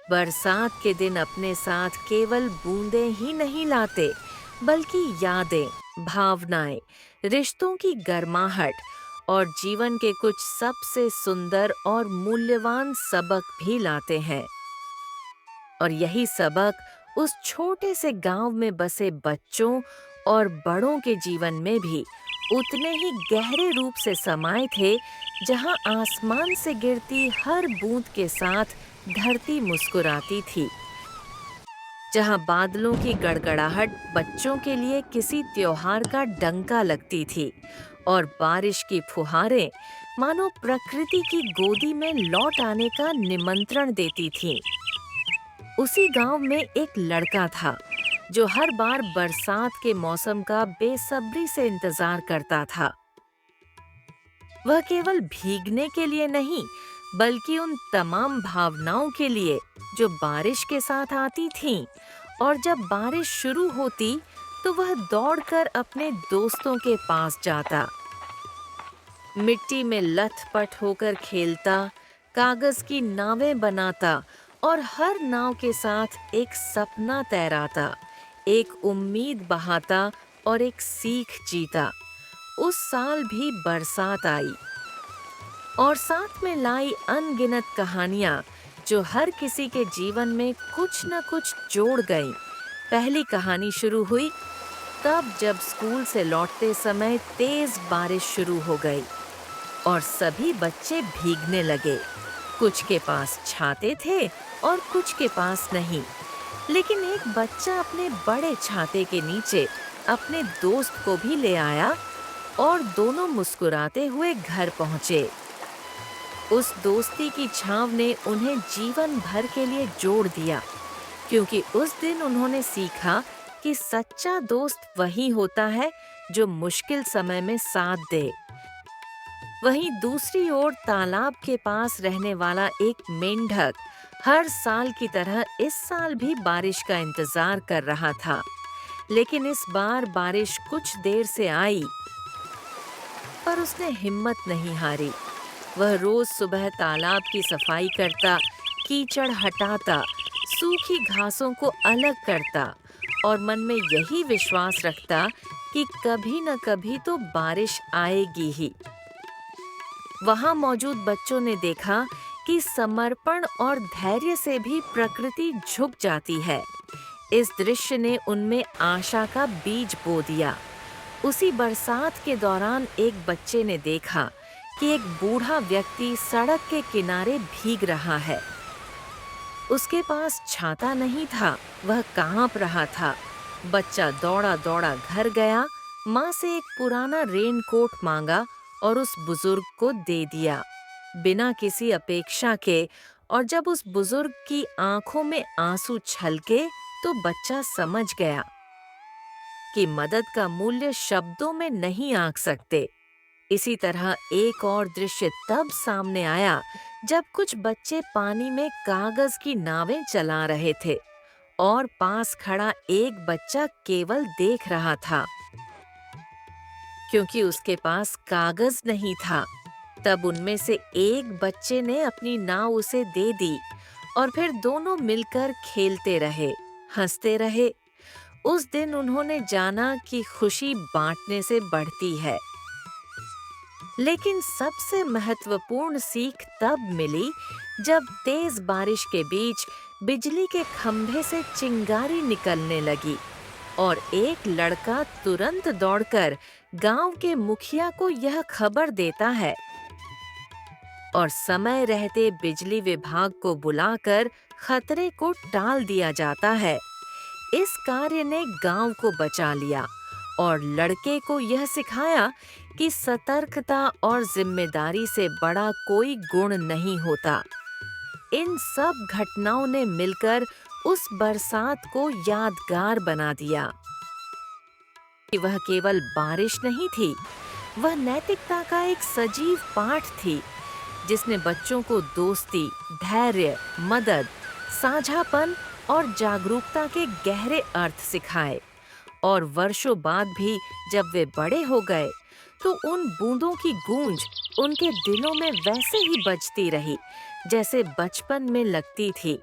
बरसात के दिन अपने साथ केवल बूंदें ही नहीं लाते, बल्कि यादें, भावनाएं, रिश्तों की गर्माहट और जीवन के कुछ सबसे सुंदर और मूल्यवान सबक भी लाते हैं। और यही सबक उस छोटे से गांव में बसे बच्चों और बड़ों के जीवन में भी उतने ही गहरे रूप से समाये थे, जहां आसमान से गिरती हर बूंद के साथ धरती मुस्कुराती थी, जहां बादलों की गड़गड़ाहट बच्चों के लिए किसी त्योहार का डंका लगती थी और बारिश की फुहारें मानो प्रकृति की गोदी में लौट आने का निमंत्रण देती थीं। उसी गांव में एक लड़का था जो हर बार बरसात के मौसम का बेसब्री से इंतजार करता था। वह केवल भीगने के लिए नहीं, बल्कि उन तमाम भावनाओं के लिए जो बारिश के साथ आती थीं। और जब बारिश शुरू होती तो वह दौड़कर अपने दोस्तों के पास जाता, मिट्टी में लथपथ होकर खेलता, कागज की नावें बनाता और हर नाव के साथ एक सपना तैराता, एक उम्मीद बहाता और एक सीख जीता। उस साल भी बरसात आई और साथ में लाई अनगिनत कहानियां जो हर किसी के जीवन में कुछ न कुछ जोड़ गईं। पहली कहानी शुरू हुई तब जब स्कूल से लौटते समय तेज बारिश शुरू हो गई और सभी बच्चे भीगने लगे। कुछ के पास छाते थे और कुछ के पास नहीं, लेकिन एक बच्चा अपने बड़े छाते के नीचे अपने दोस्त को भी ले आया और दोनों मुस्कुराते हुए घर पहुंचे। उस दोस्ती की छांव ने उन्हें जीवन भर के लिए जोड़ दिया, क्योंकि उस दिन उन्होंने सीखा कि सच्चा दोस्त वही होता है जो मुश्किल समय में साथ दे। वहीं दूसरी ओर तालाब के पास रहने वाला एक मेंढक हर साल की तरह इस साल भी बारिश का इंतजार कर रहा था, लेकिन इस बार बारिश कुछ देर से आई, पर उसने हिम्मत नहीं हारी। वह रोज सुबह तालाब की सफाई करता, कीचड़ हटाता, सूखी घासों को अलग करता और मन में यही विश्वास रखता कि कभी न कभी तो बारिश आएगी ही। वहां मौजूद बच्चों ने देखा कि समर्पण और धैर्य से भी प्रकृति झुक जाती है। इस दृश्य ने उनमें आशा का बीज बो दिया। उसी बरसात के दौरान एक बच्चे ने देखा कि एक बूढ़ा व्यक्ति सड़क के किनारे भीग रहा है। उसके पास छाता नहीं था, वह कांप रहा था। बच्चा दौड़ा दौड़ा घर गया, माँ से एक पुराना रेनकोट मांगा और उस बुजुर्ग को दे दिया, बिना किसी अपेक्षा के। और जब उस बुजुर्ग की आंखों में आंसू छलके तो बच्चा समझ गया कि मदद का मूल्य शब्दों में नहीं आंक सकते। इसी तरह एक और दृश्य तब सामने आया जब कुछ बच्चे पानी में कागज की नावें चला रहे थे और पास खड़ा एक बच्चा केवल देख रहा था, क्योंकि उसके पास कागज नहीं था। तब उनमें से एक बच्चे ने अपनी नाव उसे दे दी और फिर दोनों मिलकर खेलते रहे, हंसते रहे। उस दिन उन्होंने जाना कि खुशी बांटने से बढ़ती है। लेकिन सबसे महत्वपूर्ण सीख तब मिली जब तेज बारिश के बीच बिजली के खंभे से चिंगारी निकलने लगी और एक लड़का तुरंत दौड़कर गांव के मुखिया को यह खबर देता है और समय रहते बिजली विभाग को बुलाकर खतरे को टाल दिया जाता है। इस कार्य ने गांव को बचा लिया और लड़के को यह सिखाया कि सतर्कता और जिम्मेदारी से बड़ा कोई गुण नहीं होता। इन सब घटनाओं ने मिलकर उस बरसात को यादगार बना दिया कि वह केवल बारिश नहीं थी, वह नैतिकता का एक सजीव पाठ थी, जिसने बच्चों को दोस्ती, धैर्य, मदद, साझापन और जागरूकता के गहरे अर्थ सिखाए। और वर्षों बाद भी जब वे बड़े हो गए तो उन बूंदों की गूंज उनके दिलों में वैसे ही बजती रही जैसे बचपन में लगती थी।